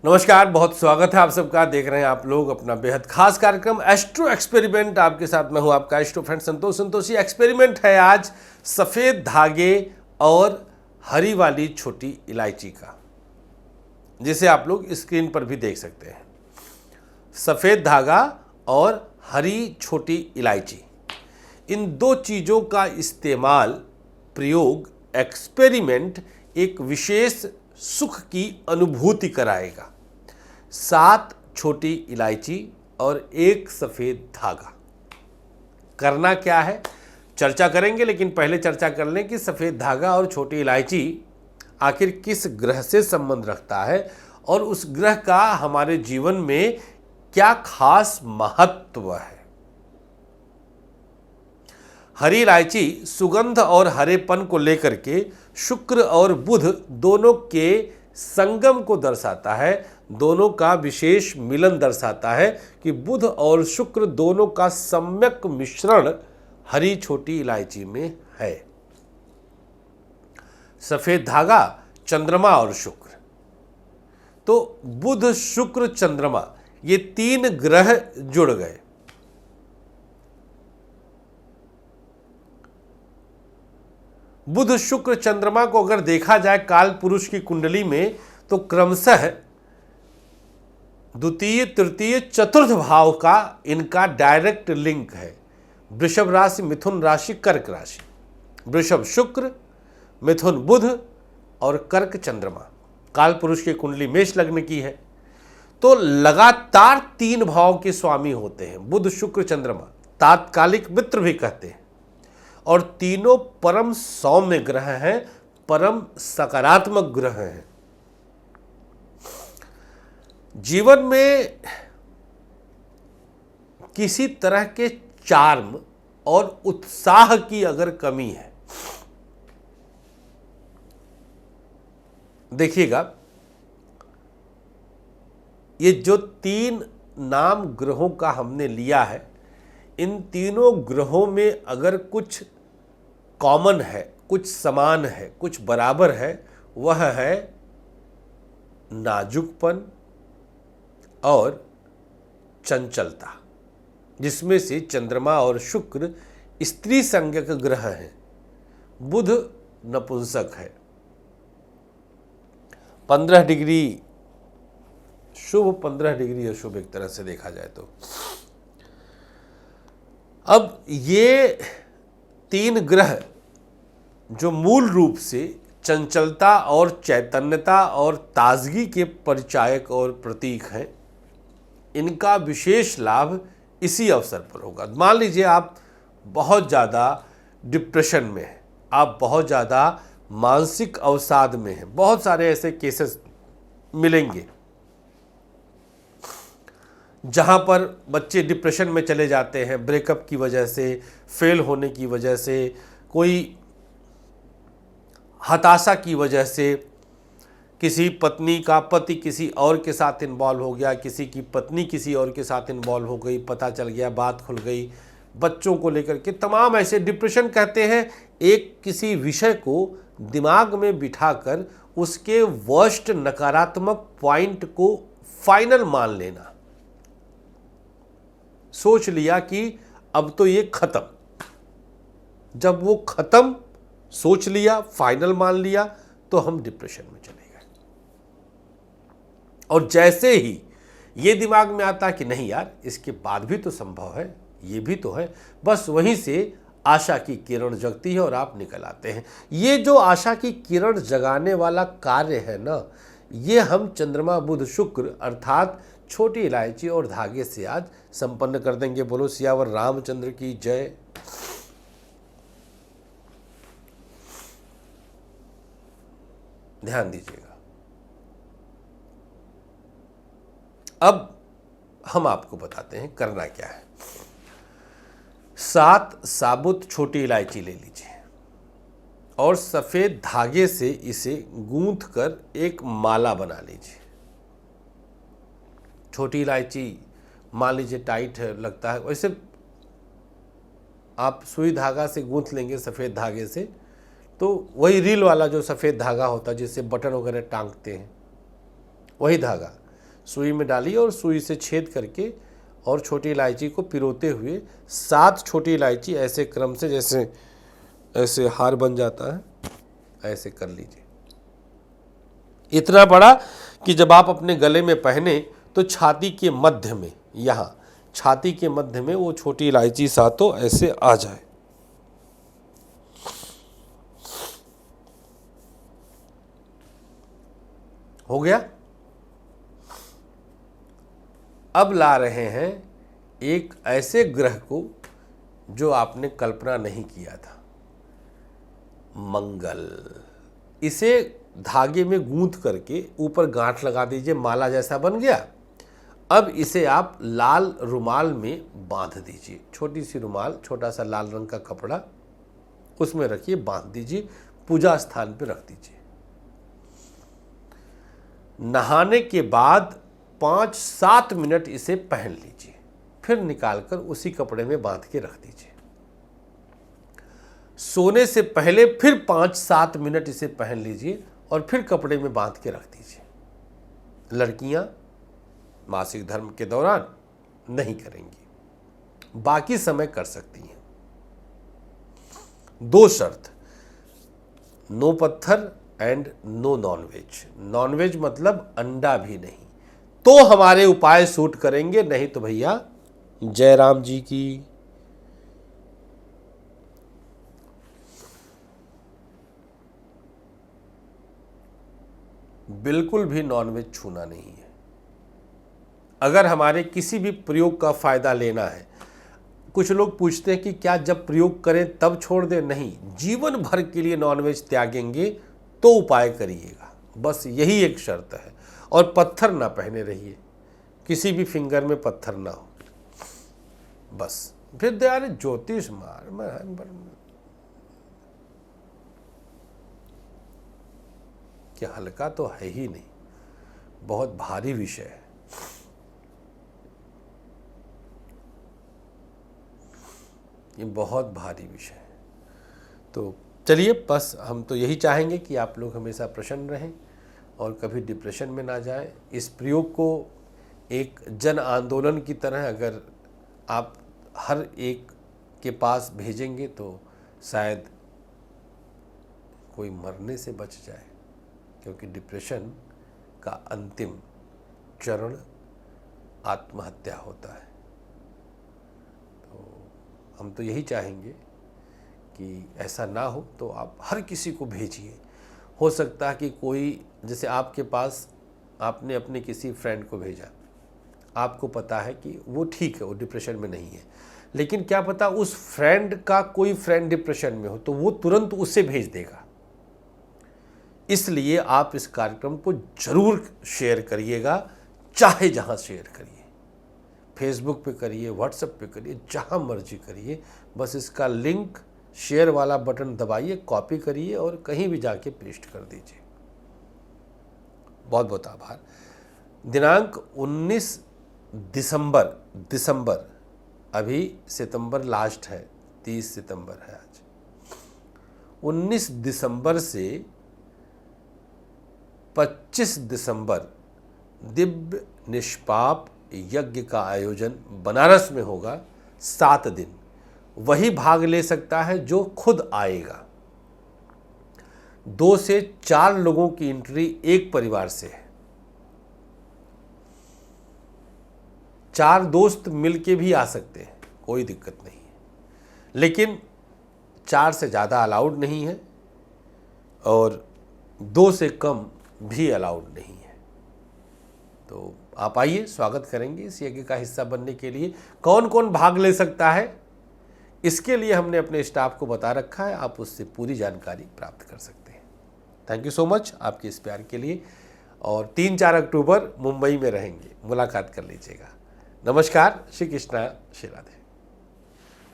नमस्कार, बहुत स्वागत है आप सबका। देख रहे हैं आप लोग अपना बेहद खास कार्यक्रम एस्ट्रो एक्सपेरिमेंट। आपके साथ मैं हूं आपका एस्ट्रो फ्रेंड संतोषी। एक्सपेरिमेंट है आज सफ़ेद धागे और हरी वाली छोटी इलायची का, जिसे आप लोग स्क्रीन पर भी देख सकते हैं। सफ़ेद धागा और हरी छोटी इलायची, इन दो चीज़ों का इस्तेमाल, प्रयोग, एक्सपेरिमेंट एक विशेष सुख की अनुभूति कराएगा। 7 छोटी इलायची और 1 सफ़ेद धागा। करना क्या है, चर्चा करेंगे, लेकिन पहले चर्चा कर लें कि सफ़ेद धागा और छोटी इलायची आखिर किस ग्रह से संबंध रखता है और उस ग्रह का हमारे जीवन में क्या खास महत्व है। हरी इलायची सुगंध और हरेपन को लेकर के शुक्र और बुध दोनों के संगम को दर्शाता है, दोनों का विशेष मिलन दर्शाता है कि बुध और शुक्र दोनों का सम्यक मिश्रण हरी छोटी इलायची में है। सफेद धागा चंद्रमा और शुक्र, तो बुध शुक्र चंद्रमा ये 3 ग्रह जुड़ गए। बुध शुक्र चंद्रमा को अगर देखा जाए काल पुरुष की कुंडली में, तो क्रमशः द्वितीय, तृतीय, चतुर्थ भाव का इनका डायरेक्ट लिंक है। वृषभ राशि, मिथुन राशि, कर्क राशि। वृषभ शुक्र, मिथुन बुध और कर्क चंद्रमा। काल पुरुष की कुंडली मेष लग्न की है, तो लगातार 3 भाव के स्वामी होते हैं। बुध शुक्र चंद्रमा तात्कालिक मित्र भी कहते हैं, और तीनों परम सौम्य ग्रह हैं, परम सकारात्मक ग्रह हैं। जीवन में किसी तरह के चार्म और उत्साह की अगर कमी है, देखिएगा, ये जो 3 नाम ग्रहों का हमने लिया है, इन तीनों ग्रहों में अगर कुछ कॉमन है, कुछ समान है, कुछ बराबर है, वह है नाजुकपन और चंचलता, जिसमें से चंद्रमा और शुक्र स्त्री संज्ञक ग्रह हैं, बुध नपुंसक है। 15 डिग्री शुभ, 15 डिग्री अशुभ, एक तरह से देखा जाए तो। अब ये 3 ग्रह जो मूल रूप से चंचलता और चैतन्यता और ताजगी के परिचायक और प्रतीक हैं, इनका विशेष लाभ इसी अवसर पर होगा। मान लीजिए आप बहुत ज़्यादा डिप्रेशन में हैं, आप बहुत ज़्यादा मानसिक अवसाद में हैं। बहुत सारे ऐसे केसेस मिलेंगे जहाँ पर बच्चे डिप्रेशन में चले जाते हैं, ब्रेकअप की वजह से, फेल होने की वजह से, कोई हताशा की वजह से, किसी पत्नी का पति किसी और के साथ इन्वॉल्व हो गया, किसी की पत्नी किसी और के साथ इन्वॉल्व हो गई, पता चल गया, बात खुल गई, बच्चों को लेकर के तमाम ऐसे। डिप्रेशन कहते हैं एक किसी विषय को दिमाग में बिठाकर उसके वर्स्ट नकारात्मक पॉइंट को फाइनल मान लेना, सोच लिया कि अब तो ये खत्म। जब वो खत्म सोच लिया, फाइनल मान लिया, तो हम डिप्रेशन में चले गए। और जैसे ही ये दिमाग में आता कि नहीं यार, इसके बाद भी तो संभव है, ये भी तो है, बस वहीं से आशा की किरण जगती है और आप निकल आते हैं। ये जो आशा की किरण जगाने वाला कार्य है ना, ये हम चंद्रमा बुध शुक्र अर्थात छोटी इलायची और धागे से आज संपन्न कर देंगे। बोलो सियावर रामचंद्र की जय। ध्यान दीजिएगा। अब हम आपको बताते हैं करना क्या है। 7 साबुत छोटी इलायची ले लीजिए और सफ़ेद धागे से इसे गूंथ कर एक माला बना लीजिए। छोटी इलायची मान लीजिए टाइट है, लगता है, वैसे आप सुई धागा से गूंथ लेंगे सफ़ेद धागे से, तो वही रील वाला जो सफ़ेद धागा होता है जिससे बटन वगैरह टांगते हैं, वही धागा सुई में डालिए और सुई से छेद करके और छोटी इलायची को पिरोते हुए 7 छोटी इलायची ऐसे क्रम से, जैसे ऐसे हार बन जाता है, ऐसे कर लीजिए। इतना बड़ा कि जब आप अपने गले में पहने तो छाती के मध्य में, यहाँ छाती के मध्य में वो छोटी इलायची सातों ऐसे आ जाए। हो गया। अब ला रहे हैं एक ऐसे ग्रह को जो आपने कल्पना नहीं किया था, मंगल। इसे धागे में गूंथ करके ऊपर गांठ लगा दीजिए, माला जैसा बन गया। अब इसे आप लाल रुमाल में बांध दीजिए, छोटी सी रुमाल, छोटा सा लाल रंग का कपड़ा, उसमें रखिए, बांध दीजिए, पूजा स्थान पर रख दीजिए। नहाने के बाद 5-7 मिनट इसे पहन लीजिए, फिर निकालकर उसी कपड़े में बांध के रख दीजिए। सोने से पहले फिर 5-7 मिनट इसे पहन लीजिए और फिर कपड़े में बांध के रख दीजिए। लड़कियां मासिक धर्म के दौरान नहीं करेंगी, बाकी समय कर सकती हैं। 2 शर्त, नो पत्थर एंड नो नॉनवेज। नॉनवेज मतलब अंडा भी नहीं, तो हमारे उपाय सूट करेंगे, नहीं तो भैया जय राम जी की। बिल्कुल भी नॉनवेज छूना नहीं है। अगर हमारे किसी भी प्रयोग का फायदा लेना है, कुछ लोग पूछते हैं कि क्या जब प्रयोग करें तब छोड़ दें, नहीं, जीवन भर के लिए नॉनवेज त्यागेंगे तो उपाय करिएगा, बस यही एक शर्त है। और पत्थर ना पहने रहिए, किसी भी फिंगर में पत्थर ना हो, बस। फिर दयारे ज्योतिष मार क्या, हल्का तो है ही नहीं, बहुत भारी विषय है। ये बहुत भारी विषय है। तो चलिए, बस हम तो यही चाहेंगे कि आप लोग हमेशा प्रसन्न रहें और कभी डिप्रेशन में ना जाएं। इस प्रयोग को एक जन आंदोलन की तरह अगर आप हर एक के पास भेजेंगे तो शायद कोई मरने से बच जाए, क्योंकि डिप्रेशन का अंतिम चरण आत्महत्या होता है। तो हम तो यही चाहेंगे कि ऐसा ना हो, तो आप हर किसी को भेजिए। हो सकता है कि कोई, जैसे आपके पास आपने अपने किसी फ्रेंड को भेजा, आपको पता है कि वो ठीक है, वो डिप्रेशन में नहीं है, लेकिन क्या पता उस फ्रेंड का कोई फ्रेंड डिप्रेशन में हो, तो वो तुरंत उससे भेज देगा। इसलिए आप इस कार्यक्रम को जरूर शेयर करिएगा, चाहे जहां शेयर करिए, फेसबुक पे करिए, व्हाट्सएप पे करिए, जहां मर्जी करिए, बस इसका लिंक शेयर वाला बटन दबाइए, कॉपी करिए और कहीं भी जाके पेस्ट कर दीजिए। बहुत बहुत आभार। दिनांक 19 दिसंबर, अभी सितंबर लास्ट है, 30 सितंबर है आज। 19 दिसंबर से 25 दिसंबर दिव्य निष्पाप यज्ञ का आयोजन बनारस में होगा, 7 दिन। वही भाग ले सकता है जो खुद आएगा। 2 से 4 लोगों की एंट्री एक परिवार से है। 4 दोस्त मिलके भी आ सकते हैं, कोई दिक्कत नहीं है, लेकिन 4 से ज़्यादा अलाउड नहीं है और 2 से कम भी अलाउड नहीं है। तो आप आइए, स्वागत करेंगे इस यज्ञ का हिस्सा बनने के लिए। कौन कौन भाग ले सकता है, इसके लिए हमने अपने स्टाफ को बता रखा है, आप उससे पूरी जानकारी प्राप्त कर सकते हैं। थैंक यू सो मच आपके इस प्यार के लिए। और 3-4 अक्टूबर मुंबई में रहेंगे, मुलाकात कर लीजिएगा। नमस्कार, श्री कृष्णा, श्री राधे।